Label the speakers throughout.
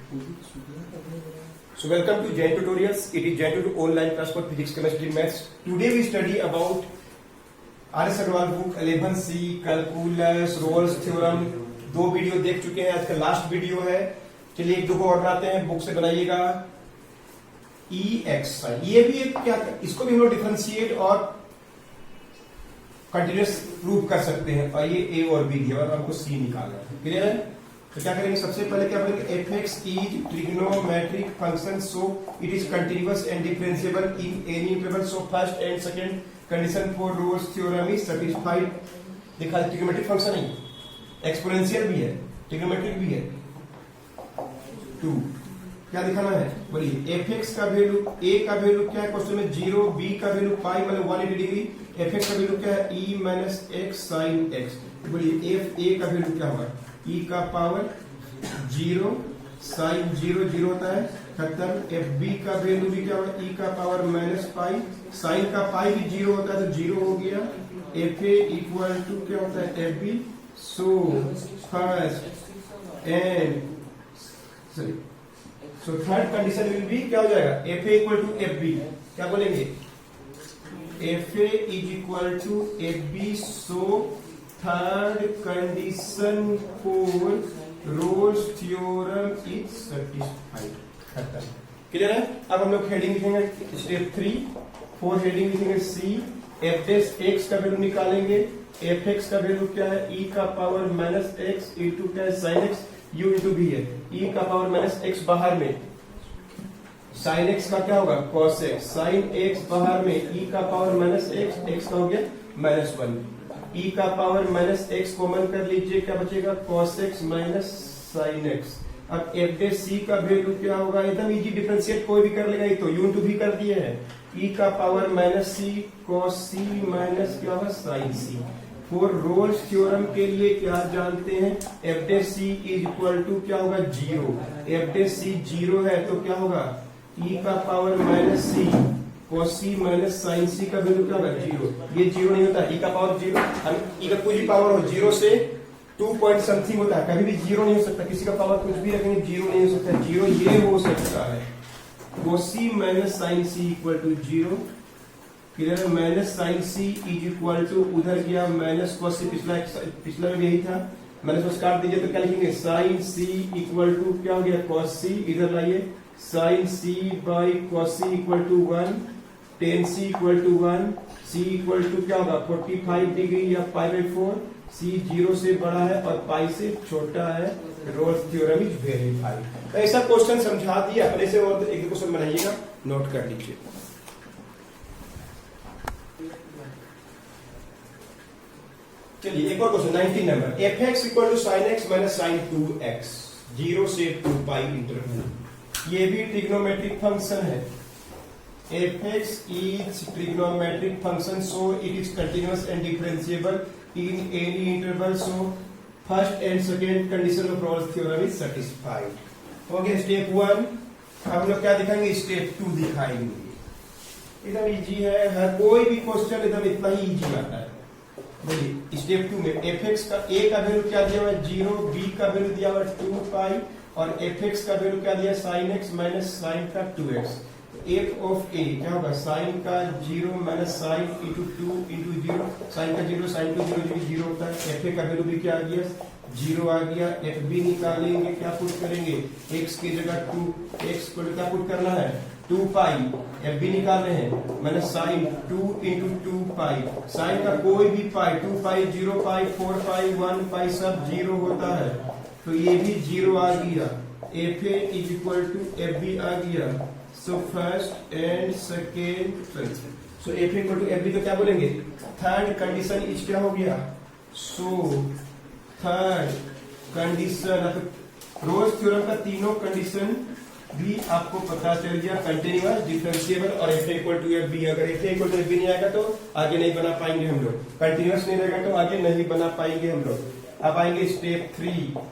Speaker 1: So welcome to Jain Tutorials. It is Jain Tutorial online class for physics, chemistry, maths. Today we study about RS Agarwal book 11C calculus Rolle's theorem. दो video देख चुके हैं, आज का last video है। चलिए एक दो को और बनाते हैं, बुक से बनाइएगा। EX ये भी एक क्या, इसको भी हम लोग डिफरेंशिएट और कंटिन्यूअस प्रूव कर सकते हैं। और ये A और B दिया और हमको C निकालना है। क्लियर है? तो क्या करेंगे, सबसे पहले क्या करेंगे, fx is trigonometric function so it is continuous and differentiable in any interval. So first and second condition for Rolle's theorem is satisfied. देखा, ट्रिग्नोमेट्रिक फंक्शन नहीं, एक्सपोनेंशियल भी है, ट्रिग्नोमेट्रिक भी है। 2 क्या दिखाना है, बोलिए। fx का वैल्यू, a का वैल्यू क्या है क्वेश्चन में 0, b का वैल्यू पाई मतलब 180 डिग्री, fx का वैल्यू क्या है e minus x sin x। बोलिए fa का वैल्यू क्या होगा, e का पावर 0 साइन 0 0 होता है खत्म। fb का वैल्यू भी क्या होगा, e का पावर माइनस पाई, साइन का पाई भी 0 होता है तो 0 हो गया। fa इक्वल टू क्या होता है fb। So first and sorry so third condition will be क्या हो जाएगा, fa इक्वल टू fb। क्या बोलेंगे, fa is equal to fb। So third condition for Rolle's theorem is satisfied. खत्म। क्लियर है? अब हम लोग हेडिंग लिखेंगे स्टेप 3। 4 हेडिंग लिखेंगे सी। f(x) का वैल्यू निकालेंगे। fx का वैल्यू क्या है, e का पावर माइनस एक्स इंटू क्या है साइन एक्स, u इंटू भी है, e का पावर माइनस एक्स बाहर में, साइन एक्स का क्या होगा cos x, साइन एक्स बाहर में, e का पावर माइनस एक्स, एक्स का हो गया माइनस 1, e का पावर माइनस एक्स कॉमन कर लीजिए, क्या बचेगा cos x minus sine x. अब f(c) का वैल्यू क्या होगा, एकदम इजी, डिफरेंशिएट कोई भी कर लेगा, ये तो u इंटू भी कर दिए हैं, e का power minus c cos c minus क्या होगा sine c। For Rolle's theorem के लिए क्या जानते हैं, f(c) इज इक्वल टू क्या होगा 0। f(c) 0 है तो क्या होगा, e का power minus c cos c minus sine c का वैल्यू क्या होगा 0। ये 0 नहीं होता, e का पावर 0, e का कोई भी पावर हो 0 से 2 पॉइंट समथिंग होता है, कभी भी 0 नहीं हो सकता। किसी का पावर कुछ भी रखेंगे 0 नहीं हो सकता, 0 ये हो सकता है। cos c minus sine c equal to 0। Clear है? Minus sine c is equal to, उधर गया माइनस cos c, पिछला में यही था, माइनस को काट दीजिए तो क्या लिखेंगे, साइन c इक्वल टू क्या हो गया cos c, इधर लाइए, sine c by cos c equal to 1, tan c equal to 1, c equal to क्या होगा 45 डिग्री या पाई बाई 4, c 0 से बड़ा है और पाई से छोटा है। Roles theorem is verified. तो ऐसा क्वेश्चन समझा दिया अपने से, और एक दो क्वेश्चन बनाइएगा, नोट कर लीजिए। चलिए एक और क्वेश्चन 19 नंबर, fx equal to sine x minus sine 2x 0 से 2 पाई इंटरवल। ये भी ट्रिग्नोमेट्रिक फंक्शन है। fx is trigonometric function, so it is continuous and differentiable in any interval. So first and second condition of Rolle's theorem is satisfied. हो गया step 1। अब हम लोग क्या दिखाएंगे, स्टेप 2 दिखाएंगे। एकदम इजी है, हर कोई भी क्वेश्चन एकदम इतना ही इजी आता है। बोलिए स्टेप 2 में fx का a का वैल्यू क्या दिया हुआ है 0, b का वैल्यू दिया हुआ है 2 पाई और fx का वैल्यू क्या दिया साइन x माइनस साइन का 2x। f ऑफ a क्या होगा, साइन का 0 minus sine into 2 into 0, sine का 0 साइन टू 0 0 होता है। fa का वैल्यू भी क्या आ गया 0 आ गया। fb निकालेंगे, क्या पुट करेंगे, x की जगह 2, x को क्या पुट करना है 2 पाई, fb निकाल रहे हैं मैंने साइन 2 इंटू 2 पाई, साइन का कोई भी पाई 2 पाई 0 पाई 4 पाई 1 पाई सब 0 होता है, तो ये भी 0 आ गया। fa is equal to fb आ गया। So first and second, so f equal to fb तो क्या बोलेंगे, थर्ड कंडीशन इज क्या हो गया, सो थर्ड कंडीशन। रोल्स थ्योरम का तीनों कंडीशन भी आपको पता चल गया, कंटिन्यूअस, डिफरेंशिएबल और f इक्वल टू fb। अगर f इक्वल टू fb नहीं आएगा तो आगे नहीं बना पाएंगे हम लोग, कंटिन्यूअस नहीं रहेगा तो आगे नहीं बना पाएंगे हम लोग। अब आएंगे स्टेप 3।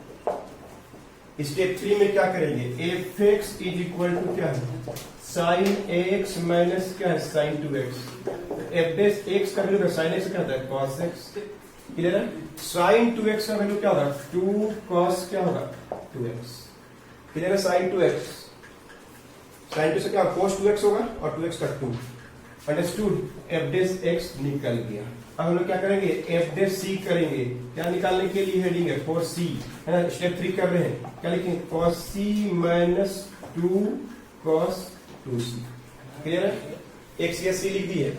Speaker 1: स्टेप 3 में क्या करेंगे, fx इज इक्वल टू क्या है साइन x माइनस क्या है साइन 2x। f(x) का वैल्यू साइन x क्या होता है cos x। क्लियर है? साइन 2x का वैल्यू क्या होगा 2 cos क्या होगा 2x। क्लियर है? साइन 2x, साइन 2 से क्या cos 2x होगा और 2x का 2, अंडरस्टूड? f डैश x निकल गया। अब हम लोग क्या करेंगे, f डैश c करेंगे। क्या निकालने के लिए हेडिंग है cos c, है ना? स्टेप 3 कर रहे हैं, क्या लिखेंगे? cos c minus 2 cos 2c। Clear है? x या c लिख दिए,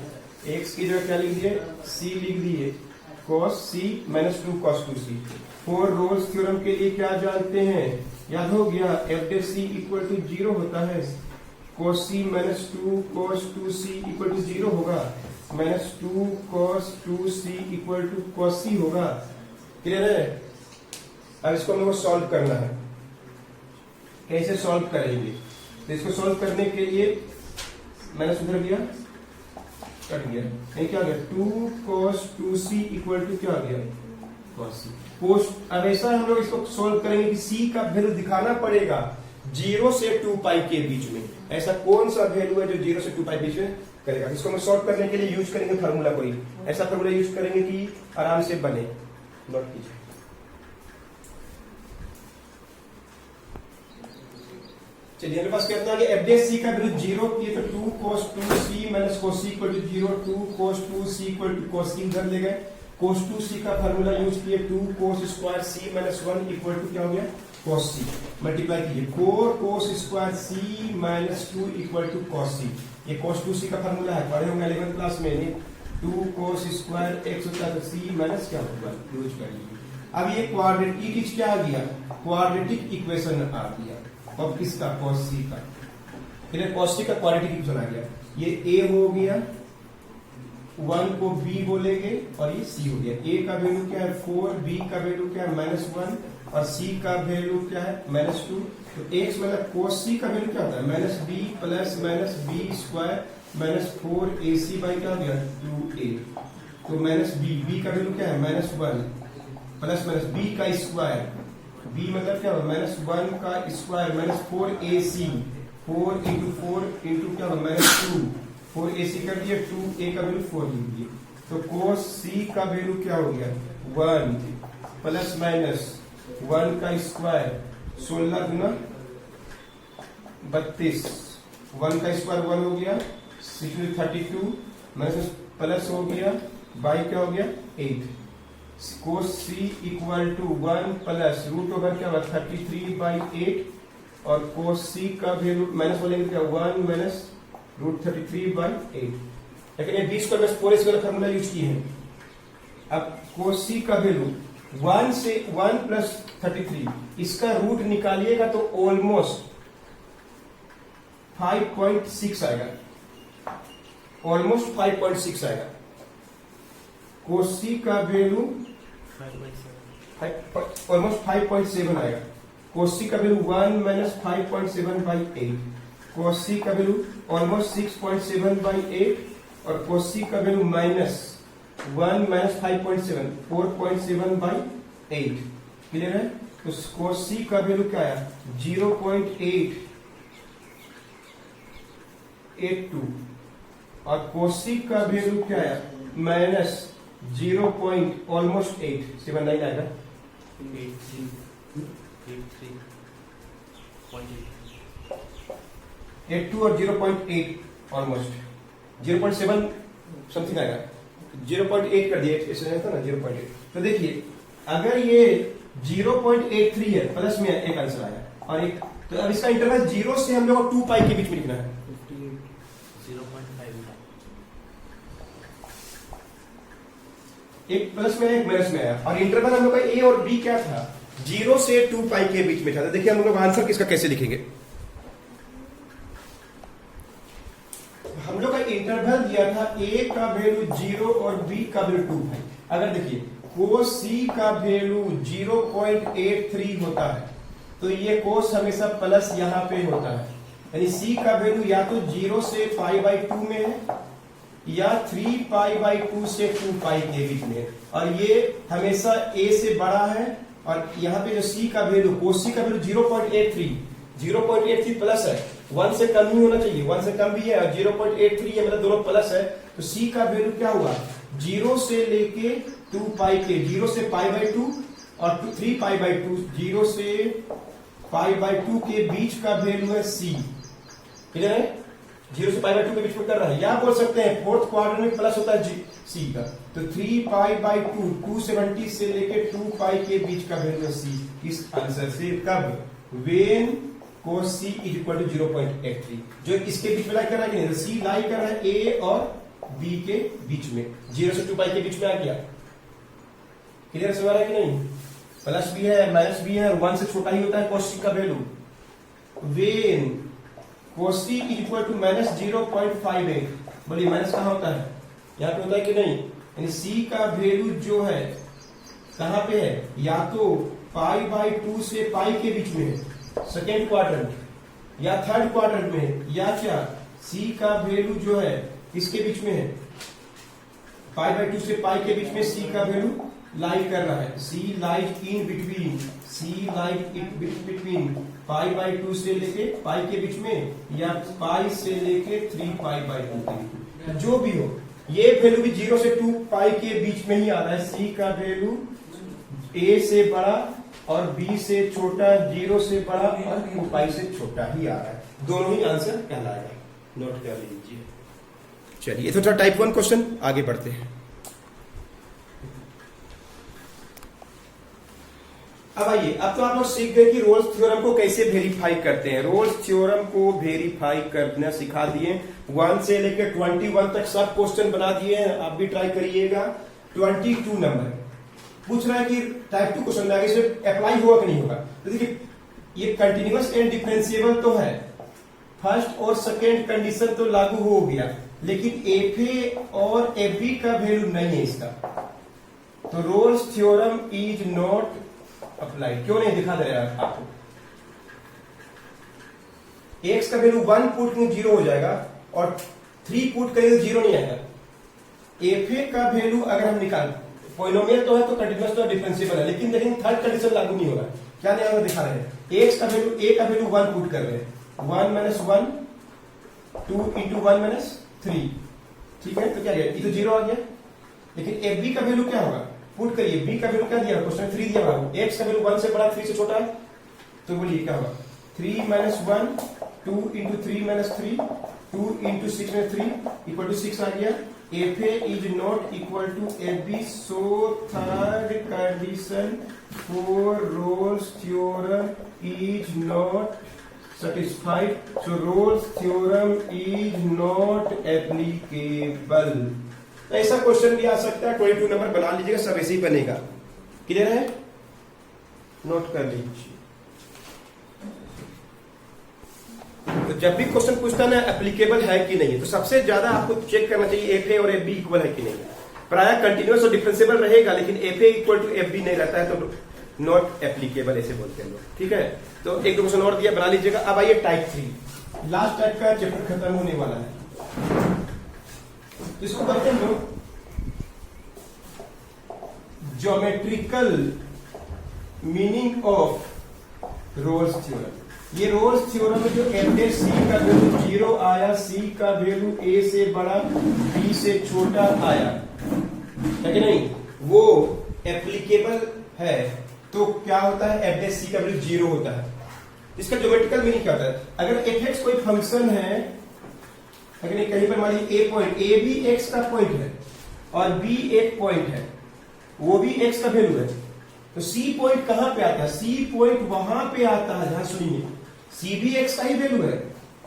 Speaker 1: x की जगह क्या लिख दिए, c लिख दिए, cos c minus 2 cos 2c। 4 Rolle's theorem के लिए क्या जानते हैं, याद हो गया? f dash c equal to 0 होता है, cos c minus 2 cos 2c equal to 0 होगा, minus 2 cos 2c equal to cos c होगा। क्लियर है? अब इसको हम लोग को सॉल्व करना है। कैसे सॉल्व करेंगे? तो इसको सॉल्व करने के लिए मैंने सुधर दिया, कट गया, नहीं क्या आ गया, 2 cos 2c इक्वल टू क्या आ गया, cos c। पोस्ट अब ऐसा हम लोग इसको सॉल्व करेंगे कि c का वैल्यू दिखाना पड़ेगा 0 से 2 पाई के बीच में। ऐसा कौन सा वैल्यू है जो 0 से 2 पाई बीच में करेगा? इसको हम सॉल्व करने के लिए यूज करेंगे फार्मूला, कोई ऐसा फार्मूला यूज करेंगे कि आराम से बने। नोट कीजिए, चलिए मेरे पास कितना आ गया, f डैश c का वैल्यू 0 किए तो 2 cos 2c minus cos c equal to 0, 2 cos 2c equal to cos c उधर ले गए, cos 2c का फार्मूला यूज किए, 2 cos square c minus 1 equal to क्या हो गया, cos c। मल्टीप्लाई कीजिए, 4 cos square c minus 2 equal to cos c। ये cos 2c का फार्मूला है, पढ़े होंगे 11th क्लास में। 2 cos स्क्वायर x होता है तो c माइनस क्या होगा, यूज कर लीजिए। अब ये क्वाड्रेटिक क्या आ गया, क्वाड्रेटिक इक्वेशन आ गया। अब किसका, cos c का। फिर cos c का क्वाड्रेटिक इक्वेशन आ गया। ये a हो गया, 1 को b बोलेंगे और ये c हो गया। a का वैल्यू क्या है 4, b का वैल्यू क्या है -1 और c का वैल्यू क्या है -2। तो x मतलब cos c का वैल्यू क्या होता है -b plus -b square -4ac by क्या हो गया 2a। तो -b का वैल्यू क्या है -1 प्लस b का स्क्वायर, b मतलब क्या होगा -1 का स्क्वायर -4ac, 4 इंटू 4 इंटू क्या होगा -2, 4ac कर दिया, 2a का वैल्यू 4 लिख दिए। तो cos c का वैल्यू क्या हो गया 1 प्लस माइनस 1 का स्क्वायर 16 गुना 32, 1 का स्क्वायर 1 हो गया 32 माइनस प्लस हो गया बाई क्या हो गया 8। cos c equal to 1 plus root over क्या होगा 33/8 और cos c का वैल्यू माइनस बोलेंगे क्या 1 माइनस रूट 33/8। लेकिन ये 20 को बस 4ac वाला फॉर्मूला यूज किए हैं। अब cos c का वैल्यू 1 से 1 प्लस 33, इसका रूट निकालिएगा तो ऑलमोस्ट 5.6 आएगा, ऑलमोस्ट 5.6 आएगा। cos c का वैल्यू ऑलमोस्ट 5.7 आएगा। cos c का वैल्यू 1 माइनस 5.7/8, cos c का वैल्यू ऑलमोस्ट 6.7/8 और cos c का वैल्यू -1 माइनस 5.7 4.7/8। क्लियर है? तो cos c का वैल्यू क्या आया 0.882 और cos c का वैल्यू क्या आया माइनस 0. ऑलमोस्ट 879 आएगा 82 और 0.8 ऑलमोस्ट 0.7 समथिंग आएगा, 0.8 कर दिया ऐसे रहता ना 0.8। तो देखिए अगर ये 0.83 है प्लस में एक आंसर आया और एक, तो अब इसका इंटरवल 0 से हम लोग 2 पाई के बीच में लिखना है।
Speaker 2: 0.5
Speaker 1: एक प्लस में एक माइनस में आया और इंटरवल हम लोग का ए और बी क्या था 0 से 2 पाई के बीच में था। तो देखिए हम लोग आंसर किसका कैसे लिखेंगे। हम लोग का इंटरवल दिया था a का वैल्यू 0 और b का वैल्यू 2 है। अगर देखिए cos c का वैल्यू 0.83 होता है तो ये cos हमेशा प्लस यहाँ पे होता है, यानी c का वैल्यू या तो 0 से π/2 में है या 3π/2 से 2 पाई के बीच में, और ये हमेशा a से बड़ा है। और यहाँ पे जो c का वैल्यू cos c का वैल्यू 0.83 प्लस है, 1 से कम ही होना चाहिए, 1 से कम भी है और 0.83 है, मतलब दोनों प्लस है। तो c का वैल्यू क्या हुआ 0 से लेके 2 पाई के, 0 से π/2 और 3π/2, 0 से π/2 के बीच का वैल्यू है c। क्लियर है? 0 से π/2 के बीच में कर रहा है, या बोल सकते हैं फोर्थ क्वाड्रेंट में प्लस होता है c का, तो 3π/2 270 से लेके 2π के बीच का वैल्यू है c। इस आंसर से कब? वेन cos c = 0.83, जो इसके बीच में लाई कर रहा है कि नहीं? c लाई कर रहा है a और b के बीच में, 0 से 2π के बीच में आ गया। क्लियर समझ रहा है कि नहीं? प्लस भी है माइनस भी है, 1 से छोटा ही होता है cos c का वैल्यू। वेन cos c = -0.58, बोलिए माइनस कहां होता है? यहां पे होता है कि नहीं? यानी c का वैल्यू जो है कहां पे है? या तो π/2 से π के बीच में है, सेकेंड क्वाड्रेंट या थर्ड क्वाड्रेंट में, या क्या c का वैल्यू जो है किसके बीच में है? π/2 से π के बीच में c का वैल्यू लाई कर रहा है। c lies in between, c lies in between π/2 से लेके π के बीच में, या π से लेके 3π/2 के बीच में, जो भी हो, ये वैल्यू भी 0 से 2π के बीच में ही आ रहा है। c का वैल्यू a से बड़ा और b से छोटा, 0 से बड़ा और 2π से छोटा ही आ रहा है। दोनों ही आंसर कहलाएगा, नोट कर लीजिए। चलिए तो टाइप 1 क्वेश्चन आगे बढ़ते हैं। अब आइए, अब तो आप लोग सीख गए कि रोल्स थ्योरम को कैसे वेरीफाई करते हैं। रोल्स थ्योरम को वेरीफाई करना सिखा दिए, 1 से लेकर 21 तक सब क्वेश्चन बना दिए हैं, आप भी ट्राई करिएगा। 22 नंबर पूछ रहा है कि टाइप 2 क्वेश्चन में आगे से अप्लाई होगा कि नहीं होगा। तो देखिए, ये कंटिन्यूअस एंड डिफरेंशिएबल तो है, फर्स्ट और सेकेंड कंडीशन तो लागू हो गया, लेकिन एफ और एफ बी का वैल्यू नहीं है इसका, तो roles theorem is not apply. क्यों नहीं दिखा दे रहा है आपको? एक्स का वैल्यू 1 पुट में 0 हो जाएगा और 3 पुट करेंगे 0 नहीं आएगा। एफ का वैल्यू अगर हम निकाल, पॉलिनोमियल तो है तो कंटीन्यूअस तो डिफरेंशिएबल है, लेकिन थर्ड कंडीशन लागू नहीं होगा। क्या नहीं होगा दिखा रहे हैं, एक्स का वैल्यू, ए का वैल्यू 1 पुट कर रहे हैं, 1 - 1 2 × 1 - 3, ठीक है, तो क्या गया? ये तो 0 आ गया। लेकिन एफ बी का वैल्यू क्या होगा? पुट करिए, बी का वैल्यू क्या दिया? क्वेश्चन 3 दिया हुआ, एक्स का वैल्यू 1 से बड़ा 3 से छोटा है, तो बोलिए क्या होगा? 3 - 1 2 × 3 - 3 2 × 6 - 3 = 6 आ गया। F A is not equal to F B, so third condition for Rolle's theorem is not satisfied, so Rolle's theorem is not applicable। ऐसा क्वेश्चन भी आ सकता है, 22 नंबर बना लीजिएगा, सब ऐसे ही बनेगा। क्लियर है? नोट कर लीजिए। तो जब भी क्वेश्चन पूछता है ना एप्लीकेबल है कि नहीं, तो सबसे ज्यादा आपको चेक करना चाहिए एफ ए और एफ बी इक्वल है कि नहीं। प्राय कंटिन्यूअस और डिफरेंशिएबल रहेगा, लेकिन F A equal to F B नहीं रहता है तो नॉट एप्लीकेबल ऐसे बोलते हैं लोग। ठीक है, तो एक दो क्वेश्चन और दिया, बना लीजिएगा। अब आइए टाइप 3, लास्ट टाइप का चैप्टर खत्म होने वाला है। इसको करते हैं लोग geometrical meaning of Rolle's theorem. ये रोल्स थ्योरम में जो एफ सी का वैल्यू 0 आया, सी का वैल्यू ए से बड़ा बी से छोटा आया, है कि नहीं, वो एप्लीकेबल है। तो क्या होता है? एफ सी का वैल्यू 0 होता है। इसका ज्योमेट्रिकल मीनिंग क्या होता है? अगर एफ एक्स कोई फंक्शन है, अगर कहीं पर मान लीजिए ए पॉइंट, ए भी एक्स का पॉइंट है और बी एक पॉइंट है, वो भी एक्स का वैल्यू है, तो सी पॉइंट कहां पे आता है? सी पॉइंट वहां पे आता है जहां, सुनिए, सी भी एक्स का ही वैल्यू है,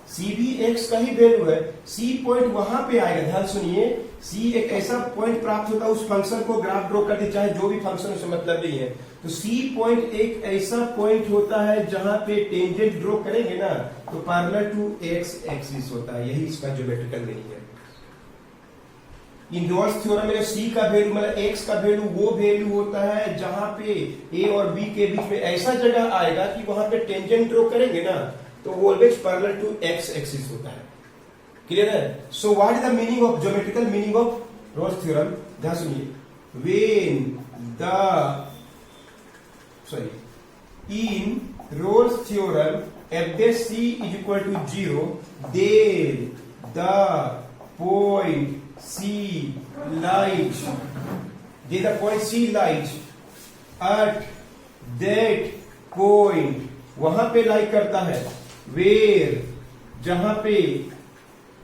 Speaker 1: सी भी एक्स का ही वैल्यू है, सी पॉइंट वहां पे आएगा। ध्यान सुनिए, सी एक ऐसा पॉइंट प्राप्त होता है, उस फंक्शन को ग्राफ ड्रॉ कर दे, चाहे जो भी फंक्शन उससे मतलब नहीं है, तो सी पॉइंट एक ऐसा पॉइंट होता है जहां पे टेंजेंट ड्रॉ करेंगे ना तो पैरेलल टू एक्स एक्सिस होता है। यही इसका ज्योमेट्रिकल मीनिंग है। इन रोल्स थ्योरम में सी का वैल्यू मतलब एक्स का वैल्यू वो वैल्यू होता है जहां पे ए और बी के बीच में ऐसा जगह आएगा कि वहां पे टेंजेंट ड्रॉ करेंगे ना तो वो always parallel to x axis होता है। क्लियर है? So what is the meaning of geometrical meaning of Rolle's theorem? ध्यान सुनिए, when the in Rolle's theorem f dash c is equal to 0, then the point c lies at that point वहां पे लाई करता है, where जहां पे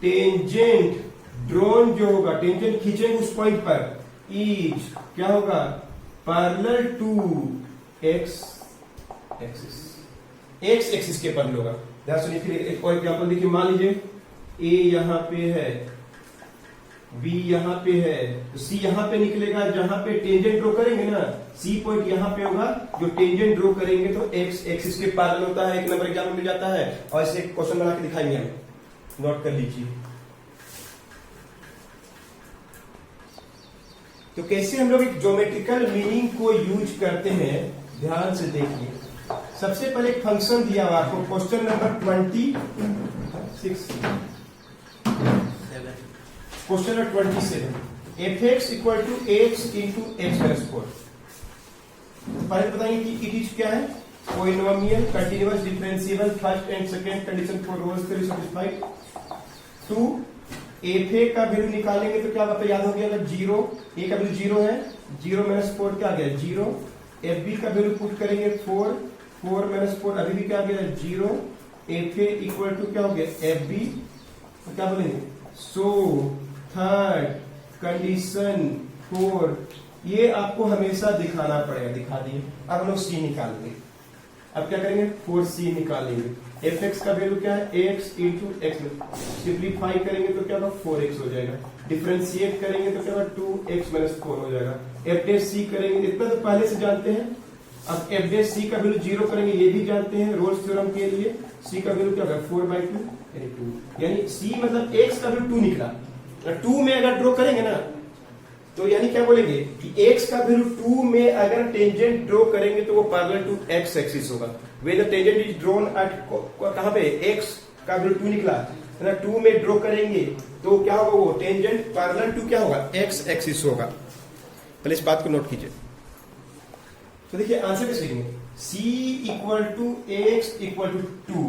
Speaker 1: tangent drone जो होगा, टेंजेंट खींचेंगे उस पॉइंट पर, इज क्या होगा, parallel to x axis, x axis के पैरेलल होगा। ध्यान सुनिए, फिर एक और एग्जांपल देखिए, मान लीजिए ए यहां पे है, बी यहां पे है, तो सी यहां पे निकलेगा, जहां पे टेंजेंट ड्रॉ करेंगे ना, सी पॉइंट यहां पे होगा, जो टेंजेंट ड्रॉ करेंगे तो एक्स एक्सिस के पैरेलल होता है। एक नंबर एग्जाम में मिल जाता है, और इसे क्वेश्चन बना के दिखाएंगे हम, नोट कर लीजिए। तो कैसे हम लोग एक ज्योमेट्रिकल मीनिंग को यूज करते हैं, ध्यान से देखिए। सबसे पहले एक फंक्शन दिया हुआ आपको, question number 26, question number 27, f x equal to x into x plus 4। पहले बताएंगे कि इट इज क्या है, polynomial continuous differentiable first and second condition for Rolle's theory satisfied. 2 F A का वैल्यू निकालेंगे तो क्या होगा, याद हो गया, जीरो, ए का वैल्यू 0 है, 0 माइनस 4 क्या आ गया 0। एफ बी का वैल्यू पुट करेंगे 4, 4 माइनस 4 अभी भी क्या आ गया 0। एफ ए इक्वल टू क्या हो गया एफ बी, तो क्या बोलेंगे, सो थर्ड कंडीशन 4, ये आपको हमेशा दिखाना पड़ेगा, दिखा दिए। अब हम लोग सी निकालेंगे, अब क्या करेंगे 4c निकालेंगे। एफ एक्स का वैल्यू क्या है, एक्स इंटू एक्स, सिंप्लीफाई करेंगे तो क्या होगा 4x हो जाएगा, डिफरेंशिएट करेंगे तो क्या होगा 2x माइनस 4 हो जाएगा। एफ डे सी करेंगे, इतना तो पहले से जानते हैं। अब एफ डे सी का वैल्यू 0 करेंगे, ये भी जानते हैं रोल्स थ्योरम के लिए। सी का वैल्यू क्या होगा 4/2 यानी 2, यानी सी मतलब x का वैल्यू 2 निकला। 2 में अगर ड्रॉ करेंगे ना, तो यानी क्या बोलेंगे कि x का वैल्यू 2 में अगर टेंजेंट ड्रॉ करेंगे तो वो पैरेलल टू x एक्सिस होगा। Way the tangent is drawn at कहां पे, x का वैल्यू 2 निकला, 2 में ड्रॉ करेंगे तो क्या होगा, वो टेंजेंट पैरेलल टू क्या होगा x एक्सिस होगा। पहले इस बात को नोट कीजिए। तो देखिए आंसर कैसे लिखेंगे, c equal to x equal to 2,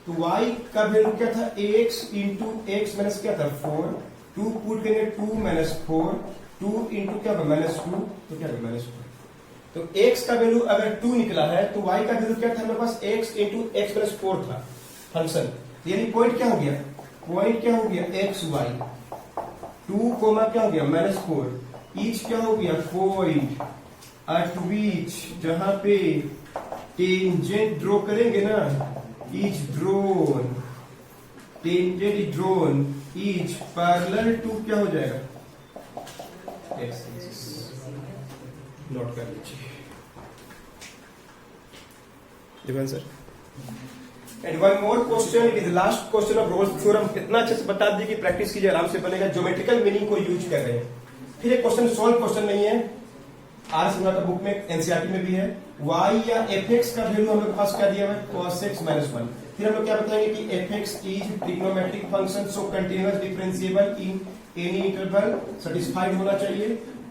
Speaker 1: तो y का वैल्यू क्या था x इंटू एक्स माइनस क्या था 4, 2 पुट करेंगे 2 माइनस 4, 2 इंटू क्या होगा माइनस 2, तो क्या होगा माइनस 4। तो x का वैल्यू अगर 2 निकला है तो y का वैल्यू क्या था हमारे पास, x इंटू एक्स प्लस 4 था फंक्शन, यानी पॉइंट क्या हो गया, पॉइंट क्या हो गया एक्स वाई, 2 कोमा क्या हो गया माइनस 4, ईच क्या हो गया पॉइंट एट विच जहां पे टेंजेंट ड्रॉ करेंगे ना, is drawn, tangent is drawn is parallel to क्या हो जाएगा एक्स एक्सिस। नोट कर लीजिए sir. And one more question, it is last question of Rolle's theorem. कितना अच्छे से बता दिए कि प्रैक्टिस कीजिए, आराम से बनेगा। ज्योमेट्रिकल मीनिंग को यूज कर रहे हैं। फिर एक क्वेश्चन सॉल्व क्वेश्चन नहीं है, आर सिंगला का बुक में एनसीईआरटी में भी है। y या एफ एक्स का वैल्यू हम लोग पास क्या दिया है cos x माइनस 1। फिर हम लोग क्या बताएंगे कि F x is trigonometric function, so continuous differentiable in any interval, satisfied होना चाहिए।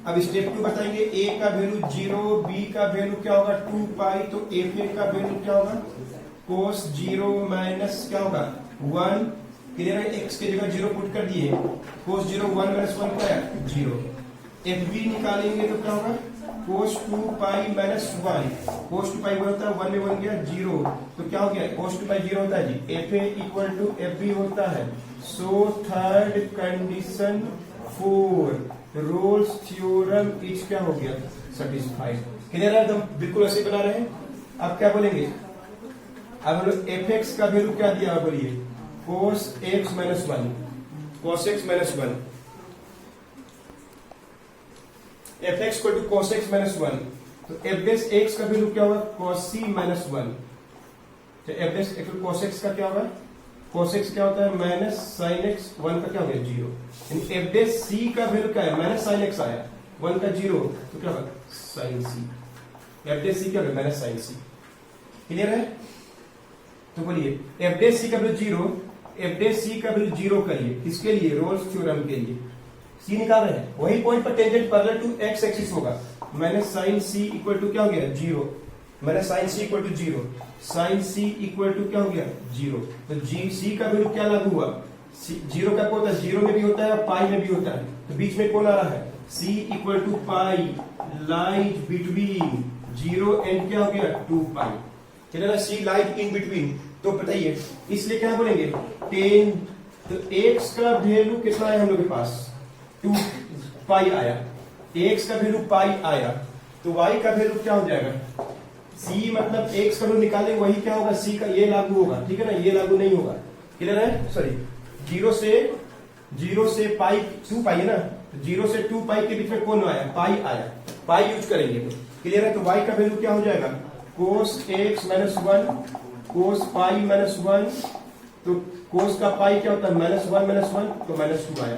Speaker 1: अब स्टेप 2 बताएंगे, a का वैल्यू 0, b का वैल्यू क्या होगा 2 पाई, तो एफ ए का वैल्यू क्या होगा cos 0 माइनस क्या होगा 1, क्लियर है, x के जगह 0 पुट कर दिए, cos 0 1 माइनस 1 क्या है 0। एफ बी निकालेंगे तो क्या होगा cos 2 पाई माइनस 1, cos 2 पाई होता है 1 में 1 गया 0, तो क्या हो गया cos 2 पाई 0 होता है जी, F A equal to F B होता है। So third condition 4 Rolle's theorem is क्या हो गया सेटिस्फाइड। क्लियर है, एकदम बिल्कुल ऐसे बना रहे हैं। अब क्या बोलेंगे, अब हम लोग एफ एक्स का वैल्यू क्या दिया है बोलिए cos x minus 1, cos x minus 1, F x को टू cos x माइनस 1, तो एफ डेस एक्स का वैल्यू क्या होगा cos c माइनस 1, तो एफ डेस cos x का क्या होगा, cos x क्या होता है माइनस sin x, 1 का क्या हो गया 0, एफ डेस c का वैल्यू क्या है माइनस sin x आया, 1 का 0, तो क्या होगा sin c, एफ डेस c क्या होगा माइनस sin c। क्लियर है, तो बोलिए एफ डेस c का वैल्यू 0, एफ डेस c का वैल्यू 0 करिए, किसके लिए रोल्स थ्योरम के लिए, सी निकाल रहे हैं, वही पॉइंट पर tangent parallel to x axis होगा, minus sine C equal to क्या हो गया 0, minus sine C equal to 0, sine C equal to क्या हो गया 0, तो जी सी का वैल्यू क्या लागू हुआ, 0 का क्या होता है 0 में भी होता है और पाई में भी होता है, तो बीच में कौन आ रहा है c equal to pi, lies between 0 and क्या हो गया 2 पाई। चलेगा, सी लाइक इन बिटवीन। तो बताइए इसलिए क्या बोलेंगे, टेन, तो एक्स का वैल्यू कितना है हम लोग के पास, 2 पाई आया, एक्स का वैल्यू पाई आया, तो वाई का वैल्यू क्या हो जाएगा, सी मतलब एक्स का वैल्यू निकालेंगे वही क्या होगा, सी का ये लागू होगा, ठीक है ना, ये लागू नहीं होगा, क्लियर है, सॉरी, जीरो से पाई, 2 पाई है ना, 0 से 2 पाई के बीच में कौन आया, पाई आया, पाई यूज करेंगे, क्लियर है। तो वाई का वैल्यू क्या हो जाएगा, कोस एक्स माइनस 1, कोस पाई माइनस 1, तो कोस का पाई क्या होता है, -1 तो -2 आया।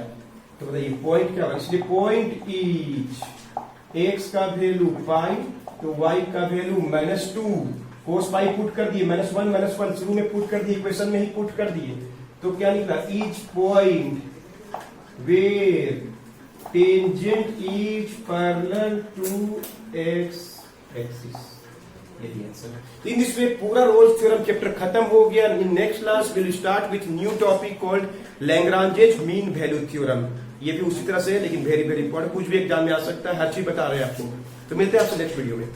Speaker 1: तो बताइए पॉइंट क्या होगा, इसलिए पॉइंट इज एक्स का वैल्यू पाई, तो वाई का वैल्यू -2, कोस पाई पुट कर दिए, -1 शुरू में पुट कर दिए, इक्वेशन में ही पुट कर दिए, तो क्या निकला, is point where tangent is parallel to x axis, यही आंसर है। तो इन दिस वे पूरा रोल्स थ्योरम चैप्टर खत्म हो गया। In next class will start with new topic called Lagrange's mean value theorem. ये भी उसी तरह से है लेकिन वेरी वेरी इंपॉर्टेंट, कुछ भी एग्जाम में आ सकता है, हर चीज बता रहे हैं आपको। तो मिलते हैं आपसे नेक्स्ट वीडियो में।